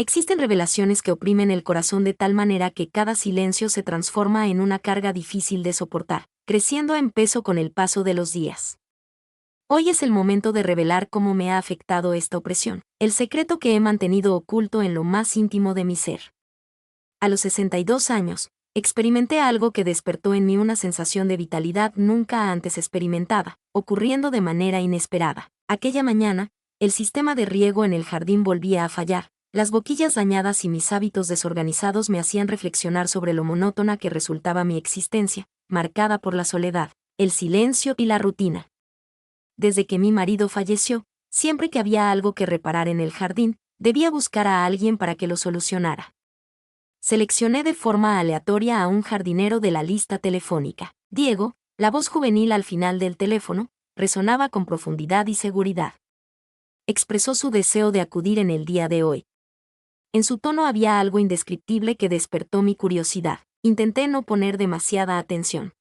Existen revelaciones que oprimen el corazón de tal manera que cada silencio se transforma en una carga difícil de soportar, creciendo en peso con el paso de los días. Hoy es el momento de revelar cómo me ha afectado esta opresión, el secreto que he mantenido oculto en lo más íntimo de mi ser. A los 62 años, experimenté algo que despertó en mí una sensación de vitalidad nunca antes experimentada, ocurriendo de manera inesperada. Aquella mañana, el sistema de riego en el jardín volvía a fallar. Las boquillas dañadas y mis hábitos desorganizados me hacían reflexionar sobre lo monótona que resultaba mi existencia, marcada por la soledad, el silencio y la rutina. Desde que mi marido falleció, siempre que había algo que reparar en el jardín, debía buscar a alguien para que lo solucionara. Seleccioné de forma aleatoria a un jardinero de la lista telefónica. Diego, la voz juvenil al final del teléfono, resonaba con profundidad y seguridad. Expresó su deseo de acudir en el día de hoy. En su tono había algo indescriptible que despertó mi curiosidad. Intenté no poner demasiada atención.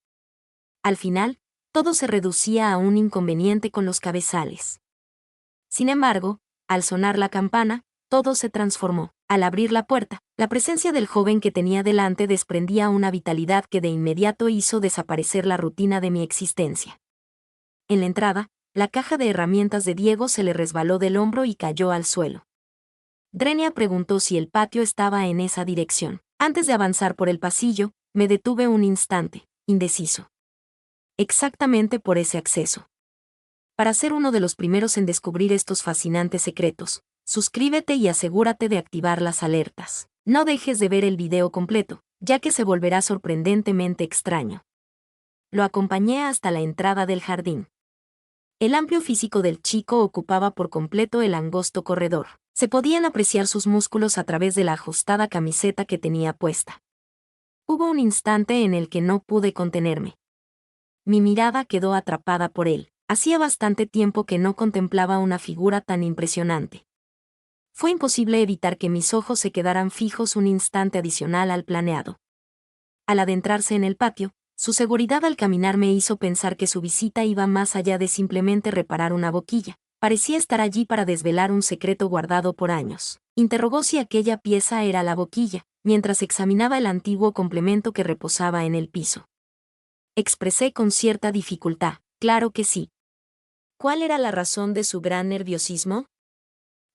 Al final, todo se reducía a un inconveniente con los cabezales. Sin embargo, al sonar la campana, todo se transformó. Al abrir la puerta, la presencia del joven que tenía delante desprendía una vitalidad que de inmediato hizo desaparecer la rutina de mi existencia. En la entrada, la caja de herramientas de Diego se le resbaló del hombro y cayó al suelo. Drenia preguntó si el patio estaba en esa dirección. Antes de avanzar por el pasillo, me detuve un instante, indeciso. Exactamente por ese acceso. Para ser uno de los primeros en descubrir estos fascinantes secretos, suscríbete y asegúrate de activar las alertas. No dejes de ver el video completo, ya que se volverá sorprendentemente extraño. Lo acompañé hasta la entrada del jardín. El amplio físico del chico ocupaba por completo el angosto corredor. Se podían apreciar sus músculos a través de la ajustada camiseta que tenía puesta. Hubo un instante en el que no pude contenerme. Mi mirada quedó atrapada por él. Hacía bastante tiempo que no contemplaba una figura tan impresionante. Fue imposible evitar que mis ojos se quedaran fijos un instante adicional al planeado. Al adentrarse en el patio, su seguridad al caminar me hizo pensar que su visita iba más allá de simplemente reparar una boquilla. Parecía estar allí para desvelar un secreto guardado por años. Interrogó si aquella pieza era la boquilla, mientras examinaba el antiguo complemento que reposaba en el piso. Expresé con cierta dificultad, claro que sí. ¿Cuál era la razón de su gran nerviosismo?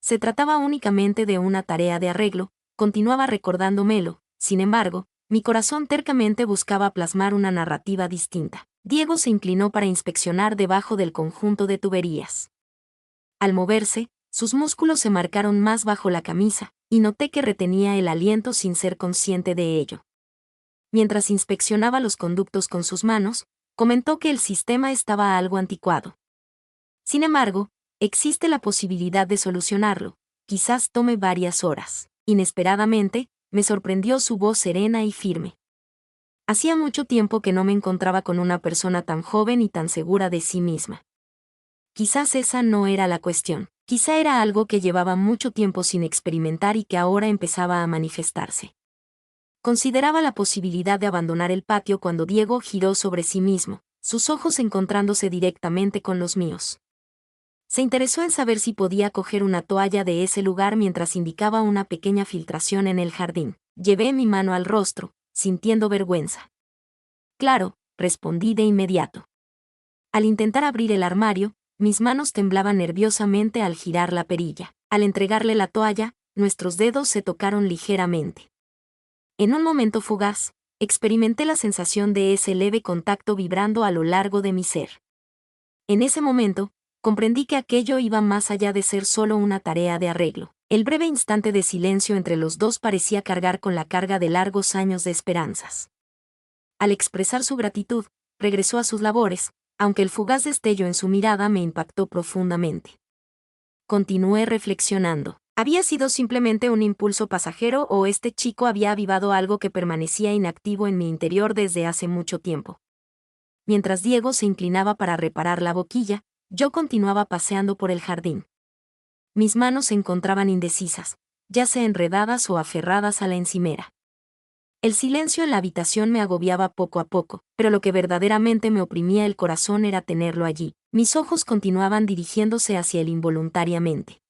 Se trataba únicamente de una tarea de arreglo, continuaba recordándomelo. Sin embargo, mi corazón tercamente buscaba plasmar una narrativa distinta. Diego se inclinó para inspeccionar debajo del conjunto de tuberías. Al moverse, sus músculos se marcaron más bajo la camisa, y noté que retenía el aliento sin ser consciente de ello. Mientras inspeccionaba los conductos con sus manos, comentó que el sistema estaba algo anticuado. Sin embargo, existe la posibilidad de solucionarlo, quizás tome varias horas. Inesperadamente, me sorprendió su voz serena y firme. Hacía mucho tiempo que no me encontraba con una persona tan joven y tan segura de sí misma. Quizás esa no era la cuestión, quizá era algo que llevaba mucho tiempo sin experimentar y que ahora empezaba a manifestarse. Consideraba la posibilidad de abandonar el patio cuando Diego giró sobre sí mismo, sus ojos encontrándose directamente con los míos. Se interesó en saber si podía coger una toalla de ese lugar mientras indicaba una pequeña filtración en el jardín. Llevé mi mano al rostro, sintiendo vergüenza. Claro, respondí de inmediato. Al intentar abrir el armario, mis manos temblaban nerviosamente al girar la perilla. Al entregarle la toalla, nuestros dedos se tocaron ligeramente. En un momento fugaz, experimenté la sensación de ese leve contacto vibrando a lo largo de mi ser. En ese momento, comprendí que aquello iba más allá de ser solo una tarea de arreglo. El breve instante de silencio entre los dos parecía cargar con la carga de largos años de esperanzas. Al expresar su gratitud, regresó a sus labores, aunque el fugaz destello en su mirada me impactó profundamente. Continué reflexionando. ¿Había sido simplemente un impulso pasajero o este chico había avivado algo que permanecía inactivo en mi interior desde hace mucho tiempo? Mientras Diego se inclinaba para reparar la boquilla, yo continuaba paseando por el jardín. Mis manos se encontraban indecisas, ya sea enredadas o aferradas a la encimera. El silencio en la habitación me agobiaba poco a poco, pero lo que verdaderamente me oprimía el corazón era tenerlo allí. Mis ojos continuaban dirigiéndose hacia él involuntariamente.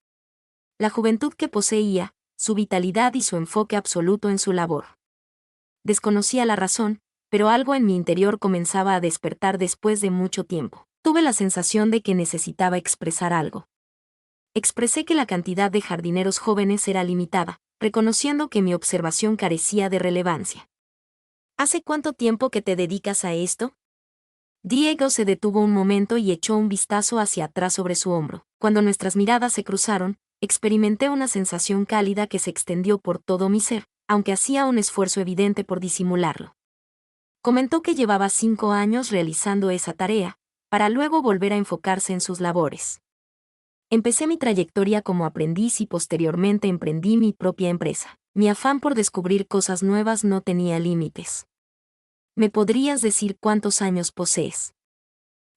La juventud que poseía, su vitalidad y su enfoque absoluto en su labor. Desconocía la razón, pero algo en mi interior comenzaba a despertar después de mucho tiempo. Tuve la sensación de que necesitaba expresar algo. Expresé que la cantidad de jardineros jóvenes era limitada, reconociendo que mi observación carecía de relevancia. ¿Hace cuánto tiempo que te dedicas a esto? Diego se detuvo un momento y echó un vistazo hacia atrás sobre su hombro. Cuando nuestras miradas se cruzaron, experimenté una sensación cálida que se extendió por todo mi ser, aunque hacía un esfuerzo evidente por disimularlo. Comentó que llevaba 5 años realizando esa tarea, para luego volver a enfocarse en sus labores. Empecé mi trayectoria como aprendiz y posteriormente emprendí mi propia empresa. Mi afán por descubrir cosas nuevas no tenía límites. ¿Me podrías decir cuántos años posees?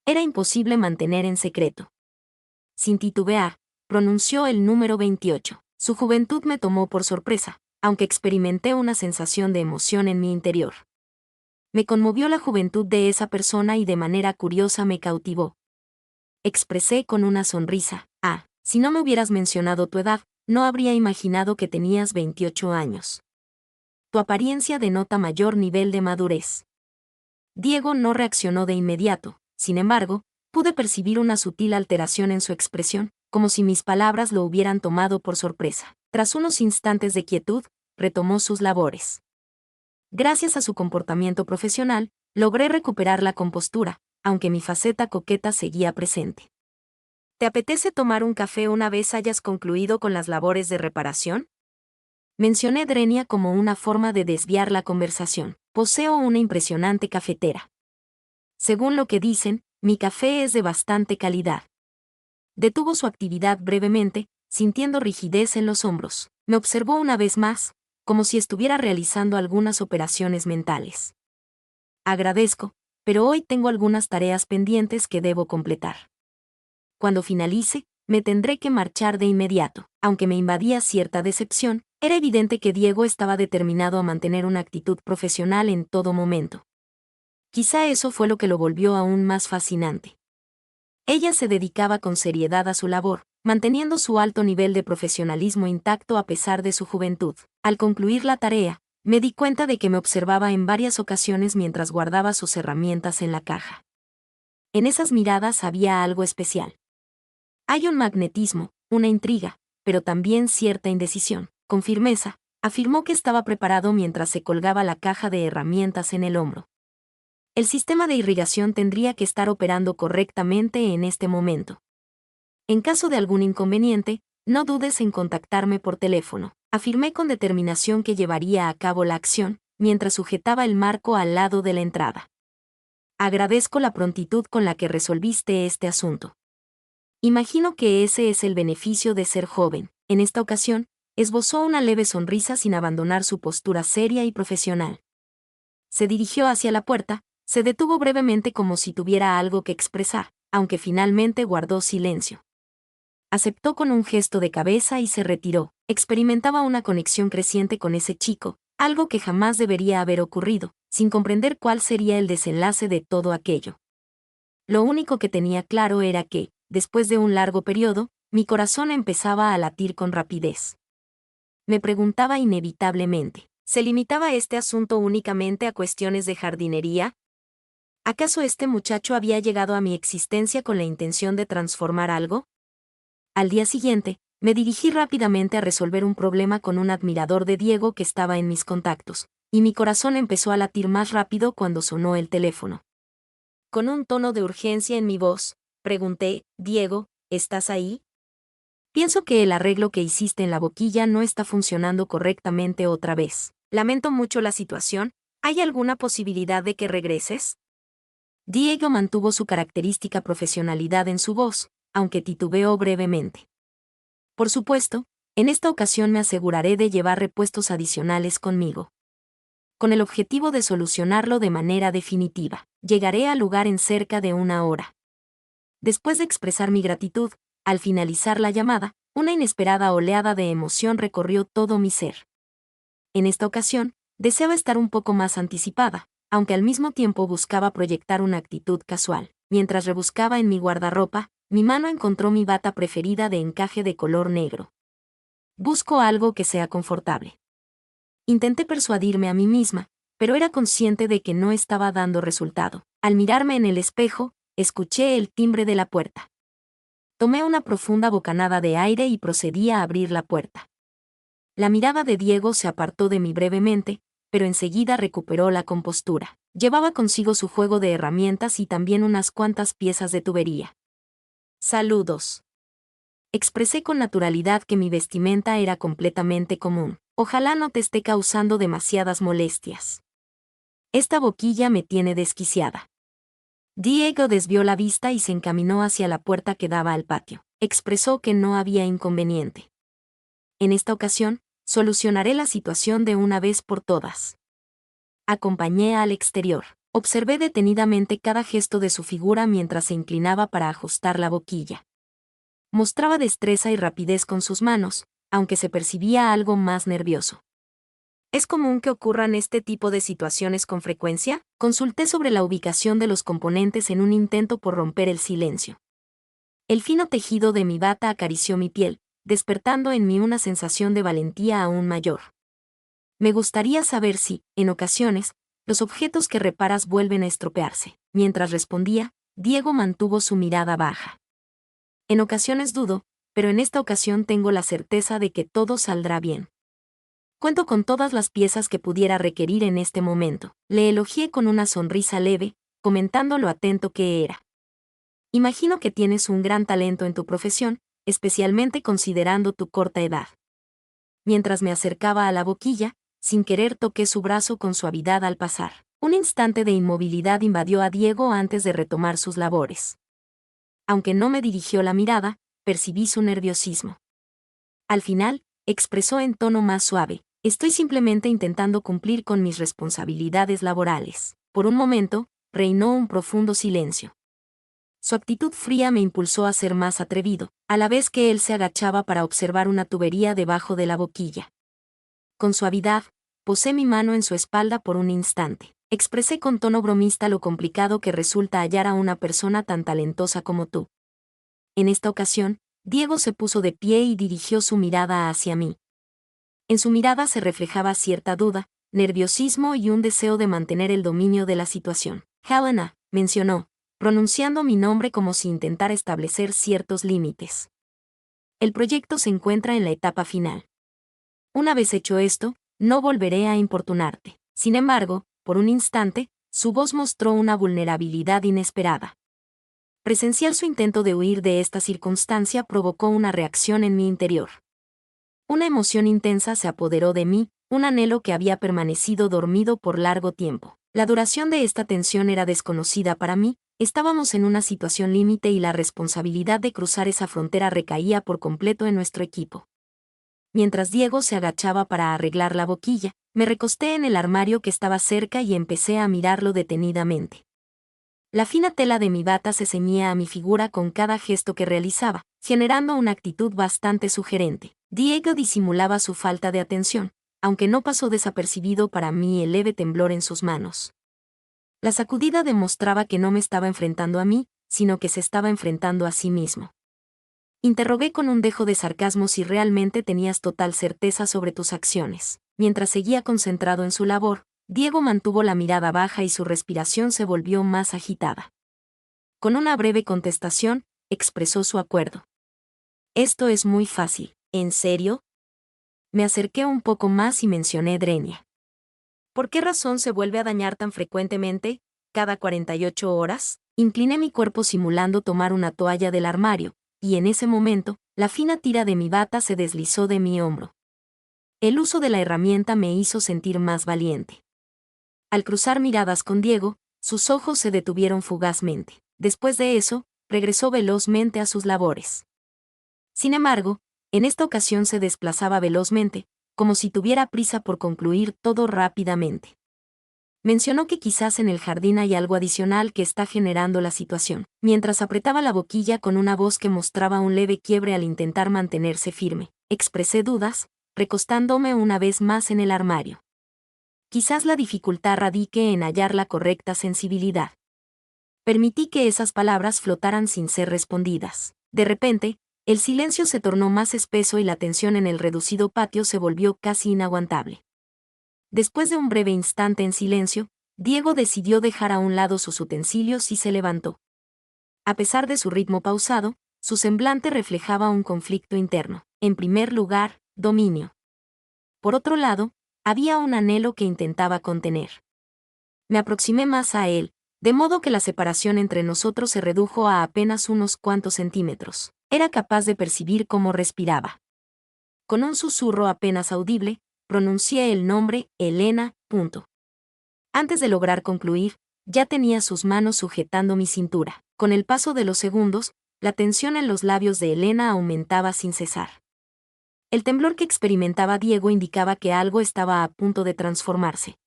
Era imposible mantener en secreto. Sin titubear, pronunció el número 28. Su juventud me tomó por sorpresa, aunque experimenté una sensación de emoción en mi interior. Me conmovió la juventud de esa persona y de manera curiosa me cautivó. Expresé con una sonrisa: si no me hubieras mencionado tu edad, no habría imaginado que tenías 28 años. Tu apariencia denota mayor nivel de madurez. Diego no reaccionó de inmediato, sin embargo, pude percibir una sutil alteración en su expresión, como si mis palabras lo hubieran tomado por sorpresa. Tras unos instantes de quietud, retomó sus labores. Gracias a su comportamiento profesional, logré recuperar la compostura, aunque mi faceta coqueta seguía presente. ¿Te apetece tomar un café una vez hayas concluido con las labores de reparación? Mencioné Drenia como una forma de desviar la conversación. Poseo una impresionante cafetera. Según lo que dicen, mi café es de bastante calidad. Detuvo su actividad brevemente, sintiendo rigidez en los hombros. Me observó una vez más, como si estuviera realizando algunas operaciones mentales. Agradezco, pero hoy tengo algunas tareas pendientes que debo completar. Cuando finalice, me tendré que marchar de inmediato. Aunque me invadía cierta decepción, era evidente que Diego estaba determinado a mantener una actitud profesional en todo momento. Quizá eso fue lo que lo volvió aún más fascinante. Ella se dedicaba con seriedad a su labor, manteniendo su alto nivel de profesionalismo intacto a pesar de su juventud. Al concluir la tarea, me di cuenta de que me observaba en varias ocasiones mientras guardaba sus herramientas en la caja. En esas miradas había algo especial. Hay un magnetismo, una intriga, pero también cierta indecisión. Con firmeza, afirmó que estaba preparado mientras se colgaba la caja de herramientas en el hombro. El sistema de irrigación tendría que estar operando correctamente en este momento. En caso de algún inconveniente, no dudes en contactarme por teléfono. Afirmé con determinación que llevaría a cabo la acción, mientras sujetaba el marco al lado de la entrada. Agradezco la prontitud con la que resolviste este asunto. Imagino que ese es el beneficio de ser joven. En esta ocasión, esbozó una leve sonrisa sin abandonar su postura seria y profesional. Se dirigió hacia la puerta, se detuvo brevemente como si tuviera algo que expresar, aunque finalmente guardó silencio. Aceptó con un gesto de cabeza y se retiró. Experimentaba una conexión creciente con ese chico, algo que jamás debería haber ocurrido, sin comprender cuál sería el desenlace de todo aquello. Lo único que tenía claro era que, después de un largo periodo, mi corazón empezaba a latir con rapidez. Me preguntaba inevitablemente, ¿se limitaba este asunto únicamente a cuestiones de jardinería? ¿Acaso este muchacho había llegado a mi existencia con la intención de transformar algo? Al día siguiente, me dirigí rápidamente a resolver un problema con un admirador de Diego que estaba en mis contactos, y mi corazón empezó a latir más rápido cuando sonó el teléfono. Con un tono de urgencia en mi voz, pregunté: Diego, ¿estás ahí? Pienso que el arreglo que hiciste en la boquilla no está funcionando correctamente otra vez. Lamento mucho la situación. ¿Hay alguna posibilidad de que regreses? Diego mantuvo su característica profesionalidad en su voz, aunque titubeó brevemente. Por supuesto, en esta ocasión me aseguraré de llevar repuestos adicionales conmigo. Con el objetivo de solucionarlo de manera definitiva, llegaré al lugar en cerca de 1 hora. Después de expresar mi gratitud, al finalizar la llamada, una inesperada oleada de emoción recorrió todo mi ser. En esta ocasión, deseaba estar un poco más anticipada, aunque al mismo tiempo buscaba proyectar una actitud casual. Mientras rebuscaba en mi guardarropa, mi mano encontró mi bata preferida de encaje de color negro. Busco algo que sea confortable. Intenté persuadirme a mí misma, pero era consciente de que no estaba dando resultado. Al mirarme en el espejo, escuché el timbre de la puerta. Tomé una profunda bocanada de aire y procedí a abrir la puerta. La mirada de Diego se apartó de mí brevemente, pero enseguida recuperó la compostura. Llevaba consigo su juego de herramientas y también unas cuantas piezas de tubería. Saludos. Expresé con naturalidad que mi vestimenta era completamente común. Ojalá no te esté causando demasiadas molestias. Esta boquilla me tiene desquiciada. Diego desvió la vista y se encaminó hacia la puerta que daba al patio. Expresó que no había inconveniente. En esta ocasión, solucionaré la situación de una vez por todas. Acompañé al exterior. Observé detenidamente cada gesto de su figura mientras se inclinaba para ajustar la boquilla. Mostraba destreza y rapidez con sus manos, aunque se percibía algo más nervioso. ¿Es común que ocurran este tipo de situaciones con frecuencia? Consulté sobre la ubicación de los componentes en un intento por romper el silencio. El fino tejido de mi bata acarició mi piel, despertando en mí una sensación de valentía aún mayor. Me gustaría saber si, en ocasiones, los objetos que reparas vuelven a estropearse. Mientras respondía, Diego mantuvo su mirada baja. En ocasiones dudo, pero en esta ocasión tengo la certeza de que todo saldrá bien. Cuento con todas las piezas que pudiera requerir en este momento. Le elogié con una sonrisa leve, comentando lo atento que era. Imagino que tienes un gran talento en tu profesión, especialmente considerando tu corta edad. Mientras me acercaba a la boquilla, sin querer toqué su brazo con suavidad al pasar. Un instante de inmovilidad invadió a Diego antes de retomar sus labores. Aunque no me dirigió la mirada, percibí su nerviosismo. Al final, expresó en tono más suave: estoy simplemente intentando cumplir con mis responsabilidades laborales. Por un momento, reinó un profundo silencio. Su actitud fría me impulsó a ser más atrevido, a la vez que él se agachaba para observar una tubería debajo de la boquilla. Con suavidad, posé mi mano en su espalda por un instante. Expresé con tono bromista lo complicado que resulta hallar a una persona tan talentosa como tú. En esta ocasión, Diego se puso de pie y dirigió su mirada hacia mí. En su mirada se reflejaba cierta duda, nerviosismo y un deseo de mantener el dominio de la situación. Helena, mencionó, pronunciando mi nombre como si intentara establecer ciertos límites. El proyecto se encuentra en la etapa final. Una vez hecho esto, no volveré a importunarte. Sin embargo, por un instante, su voz mostró una vulnerabilidad inesperada. Presenciar su intento de huir de esta circunstancia provocó una reacción en mi interior. Una emoción intensa se apoderó de mí, un anhelo que había permanecido dormido por largo tiempo. La duración de esta tensión era desconocida para mí, estábamos en una situación límite y la responsabilidad de cruzar esa frontera recaía por completo en nuestro equipo. Mientras Diego se agachaba para arreglar la boquilla, me recosté en el armario que estaba cerca y empecé a mirarlo detenidamente. La fina tela de mi bata se ceñía a mi figura con cada gesto que realizaba, generando una actitud bastante sugerente. Diego disimulaba su falta de atención, aunque no pasó desapercibido para mí el leve temblor en sus manos. La sacudida demostraba que no me estaba enfrentando a mí, sino que se estaba enfrentando a sí mismo. Interrogué con un dejo de sarcasmo si realmente tenías total certeza sobre tus acciones. Mientras seguía concentrado en su labor, Diego mantuvo la mirada baja y su respiración se volvió más agitada. Con una breve contestación, expresó su acuerdo. Esto es muy fácil. ¿En serio? Me acerqué un poco más y mencioné Drenia. ¿Por qué razón se vuelve a dañar tan frecuentemente, cada 48 horas? Incliné mi cuerpo simulando tomar una toalla del armario, y en ese momento, la fina tira de mi bata se deslizó de mi hombro. El uso de la herramienta me hizo sentir más valiente. Al cruzar miradas con Diego, sus ojos se detuvieron fugazmente. Después de eso, regresó velozmente a sus labores. Sin embargo, en esta ocasión se desplazaba velozmente, como si tuviera prisa por concluir todo rápidamente. Mencionó que quizás en el jardín hay algo adicional que está generando la situación, mientras apretaba la boquilla con una voz que mostraba un leve quiebre al intentar mantenerse firme. Expresé dudas, recostándome una vez más en el armario. Quizás la dificultad radique en hallar la correcta sensibilidad. Permití que esas palabras flotaran sin ser respondidas. De repente, El silencio se tornó más espeso y la tensión en el reducido patio se volvió casi inaguantable. Después de un breve instante en silencio, Diego decidió dejar a un lado sus utensilios y se levantó. A pesar de su ritmo pausado, su semblante reflejaba un conflicto interno. En primer lugar, dominio. Por otro lado, había un anhelo que intentaba contener. Me aproximé más a él, de modo que la separación entre nosotros se redujo a apenas unos cuantos centímetros. Era capaz de percibir cómo respiraba. Con un susurro apenas audible, pronuncié el nombre, Elena. Antes de lograr concluir, ya tenía sus manos sujetando mi cintura. Con el paso de los segundos, la tensión en los labios de Elena aumentaba sin cesar. El temblor que experimentaba Diego indicaba que algo estaba a punto de transformarse.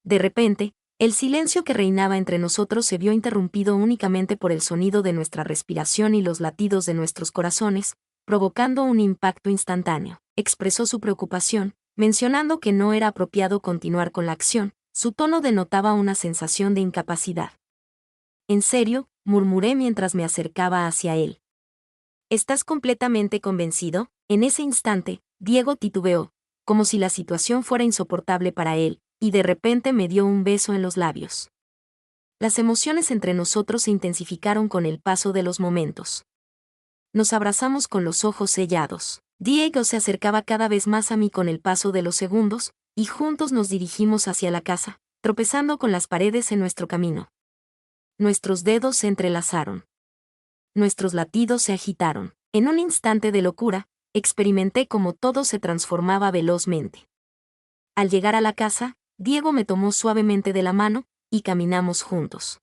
De repente, el silencio que reinaba entre nosotros se vio interrumpido únicamente por el sonido de nuestra respiración y los latidos de nuestros corazones, provocando un impacto instantáneo. Expresó su preocupación, mencionando que no era apropiado continuar con la acción. Su tono denotaba una sensación de incapacidad. «¿En serio?», murmuré mientras me acercaba hacia él. «¿Estás completamente convencido?». En ese instante, Diego titubeó, como si la situación fuera insoportable para él, y de repente me dio un beso en los labios. Las emociones entre nosotros se intensificaron con el paso de los momentos. Nos abrazamos con los ojos sellados. Diego se acercaba cada vez más a mí con el paso de los segundos, y juntos nos dirigimos hacia la casa, tropezando con las paredes en nuestro camino. Nuestros dedos se entrelazaron. Nuestros latidos se agitaron. En un instante de locura, experimenté cómo todo se transformaba velozmente. Al llegar a la casa, Diego me tomó suavemente de la mano, y caminamos juntos.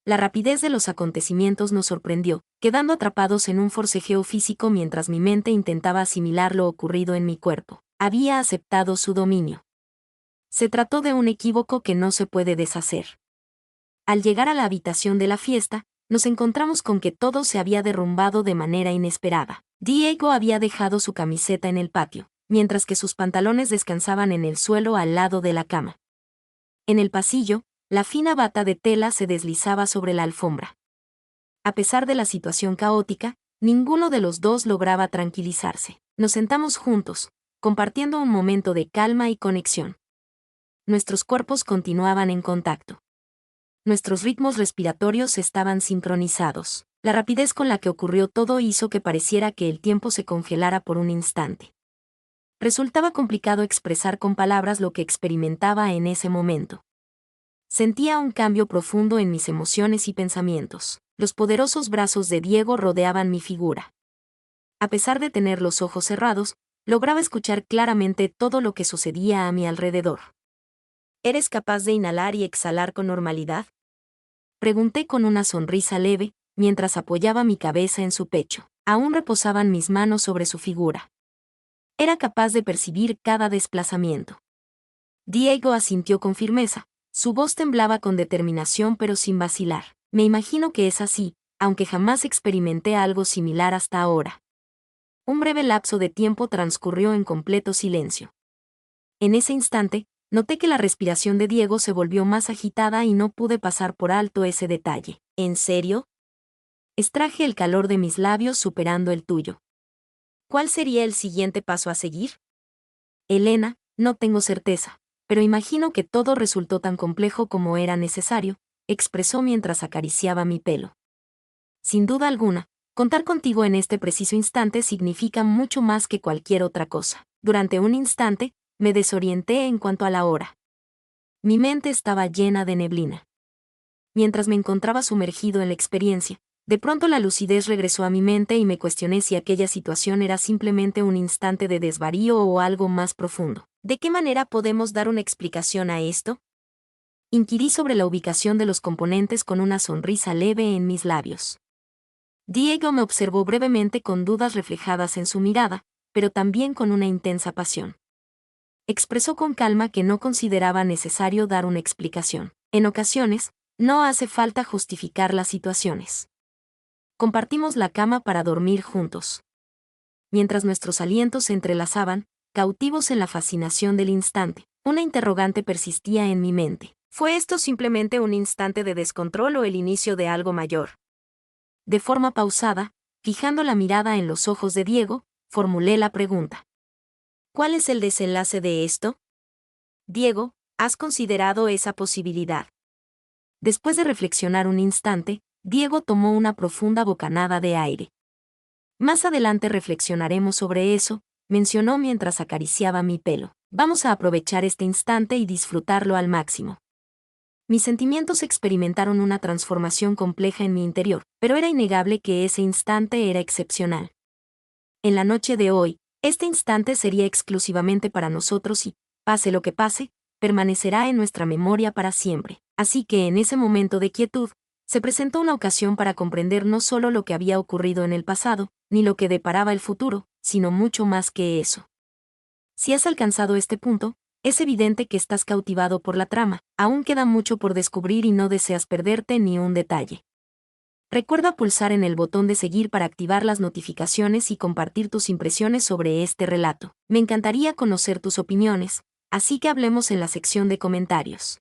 La rapidez de los acontecimientos nos sorprendió, quedando atrapados en un forcejeo físico mientras mi mente intentaba asimilar lo ocurrido en mi cuerpo. Había aceptado su dominio. Se trató de un equívoco que no se puede deshacer. Al llegar a la habitación de la fiesta, nos encontramos con que todo se había derrumbado de manera inesperada. Diego había dejado su camiseta en el patio, mientras que sus pantalones descansaban en el suelo al lado de la cama. En el pasillo, la fina bata de tela se deslizaba sobre la alfombra. A pesar de la situación caótica, ninguno de los dos lograba tranquilizarse. Nos sentamos juntos, compartiendo un momento de calma y conexión. Nuestros cuerpos continuaban en contacto. Nuestros ritmos respiratorios estaban sincronizados. La rapidez con la que ocurrió todo hizo que pareciera que el tiempo se congelara por un instante. Resultaba complicado expresar con palabras lo que experimentaba en ese momento. Sentía un cambio profundo en mis emociones y pensamientos. Los poderosos brazos de Diego rodeaban mi figura. A pesar de tener los ojos cerrados, lograba escuchar claramente todo lo que sucedía a mi alrededor. ¿Eres capaz de inhalar y exhalar con normalidad?, pregunté con una sonrisa leve, mientras apoyaba mi cabeza en su pecho. Aún reposaban mis manos sobre su figura. Era capaz de percibir cada desplazamiento. Diego asintió con firmeza. Su voz temblaba con determinación pero sin vacilar. Me imagino que es así, aunque jamás experimenté algo similar hasta ahora. Un breve lapso de tiempo transcurrió en completo silencio. En ese instante, noté que la respiración de Diego se volvió más agitada y no pude pasar por alto ese detalle. ¿En serio?, extraje el calor de mis labios superando el tuyo. ¿Cuál sería el siguiente paso a seguir? Elena, no tengo certeza, pero imagino que todo resultó tan complejo como era necesario, expresó mientras acariciaba mi pelo. Sin duda alguna, contar contigo en este preciso instante significa mucho más que cualquier otra cosa. Durante un instante, me desorienté en cuanto a la hora. Mi mente estaba llena de neblina. Mientras me encontraba sumergido en la experiencia, de pronto la lucidez regresó a mi mente y me cuestioné si aquella situación era simplemente un instante de desvarío o algo más profundo. ¿De qué manera podemos dar una explicación a esto?, inquirí sobre la ubicación de los componentes con una sonrisa leve en mis labios. Diego me observó brevemente con dudas reflejadas en su mirada, pero también con una intensa pasión. Expresó con calma que no consideraba necesario dar una explicación. En ocasiones, no hace falta justificar las situaciones. Compartimos la cama para dormir juntos. Mientras nuestros alientos se entrelazaban, cautivos en la fascinación del instante, una interrogante persistía en mi mente. ¿Fue esto simplemente un instante de descontrol o el inicio de algo mayor? De forma pausada, Fijando la mirada en los ojos de Diego, formulé la pregunta. ¿Cuál es el desenlace de esto? Diego, ¿has considerado esa posibilidad? Después de reflexionar un instante, Diego tomó una profunda bocanada de aire. Más adelante reflexionaremos sobre eso, mencionó mientras acariciaba mi pelo. Vamos a aprovechar este instante y disfrutarlo al máximo. Mis sentimientos experimentaron una transformación compleja en mi interior, pero era innegable que ese instante era excepcional. En la noche de hoy, este instante sería exclusivamente para nosotros y, pase lo que pase, permanecerá en nuestra memoria para siempre. Así que en ese momento de quietud, se presentó una ocasión para comprender no solo lo que había ocurrido en el pasado, ni lo que deparaba el futuro, sino mucho más que eso. Si has alcanzado este punto, es evidente que estás cautivado por la trama, aún queda mucho por descubrir y no deseas perderte ni un detalle. Recuerda pulsar en el botón de seguir para activar las notificaciones y compartir tus impresiones sobre este relato. Me encantaría conocer tus opiniones, así que hablemos en la sección de comentarios.